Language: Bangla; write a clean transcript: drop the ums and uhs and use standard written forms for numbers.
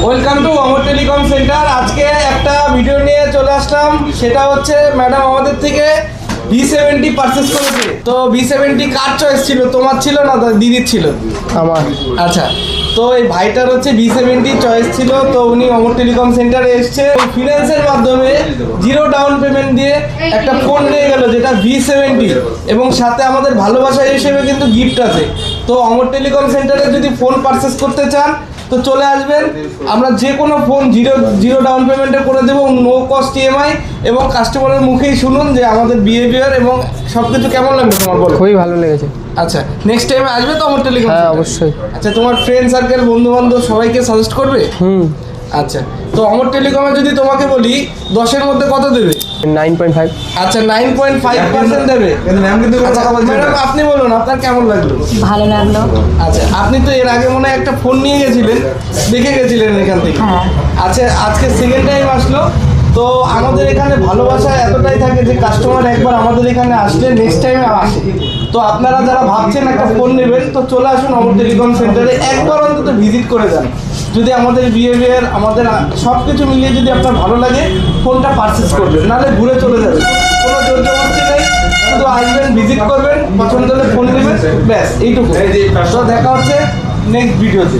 Welcome to Amar telecom centre. আজকে একটা ভিডিও নিয়ে চলে আসলাম, সেটা হচ্ছে ম্যাডাম আমাদের থেকে V70 পারচেস করেছে। তো V70 কার চয়েস ছিল, তোমার ছিল না দিদির ছিল? আমার। আচ্ছা, তো এই ভাইটার হচ্ছে V70 চয়েস ছিল। তো উনি অমর টেলিকম সেন্টারে এসছে, ফিনান্সের মাধ্যমে জিরো ডাউন পেমেন্ট দিয়ে একটা ফোন নিয়ে গেল, যেটা V70, এবং সাথে আমাদের ভালোবাসা হিসেবে কিন্তু গিফট আছে। তো অমর টেলিকম সেন্টারে যদি ফোন পারচেস করতে চান তো চলে আসবেন, আমরা যে কোনো ফোন জিরো ডাউন পেমেন্টে করে দেবো, নো কস্ট EMI, এবং কাস্টমারের মুখেই শুনুন যে আমাদের বিহেভিয়ার এবং সব কিছু কেমন লাগবে তোমার, বলো? খুবই ভালো লেগেছে। আচ্ছা, নেক্সট টাইমে আসবে তো অমর টেলিকম? হ্যাঁ, অবশ্যই। আচ্ছা, তোমার ফ্রেন্ড সার্কেল, বন্ধু বান্ধব সবাইকে সাজেস্ট করবে? আচ্ছা, তো অমর টেলিকমে যদি তোমাকে বলি 10-এর মধ্যে কত দেবে? 9.5। আচ্ছা, 9.5% দেবে। আচ্ছা, ম্যাডাম আপনি বলুন, আপনার কেমন লাগলো? ভালো লাগলো। আচ্ছা, আপনি তো এর আগে মনে হয় একটা ফোন নিয়ে গেছিলেন, দেখে গেছিলেন এখান থেকে। হ্যাঁ। আচ্ছা, আজকে সেকেন্ড টাইম আসলো। তো আমাদের এখানে ভালোবাসা এতটাই থাকে যে কাস্টমার একবার আমাদের এখানে আসলে নেক্সট টাইমে আসে। তো আপনারা যারা ভাবছেন একটা ফোন নেবেন, তো চলে আসুন অমর টেলিকম সেন্টারে, একবার অন্তত ভিজিট করে যান। যদি আমাদের বিহেভিয়ার, আমাদের সব কিছু মিলিয়ে যদি আপনার ভালো লাগে, ফোনটা পারচেস করবেন, নাহলে ঘুরে চলে যাবেন। কোনো জোর জবরদস্তি নেই, শুধু আসবেন, ভিজিট করবেন, পছন্দ হলে ফোন নেবেন, ব্যাস এইটুকু। তো দেখা হচ্ছে নেক্সট ভিডিওতে।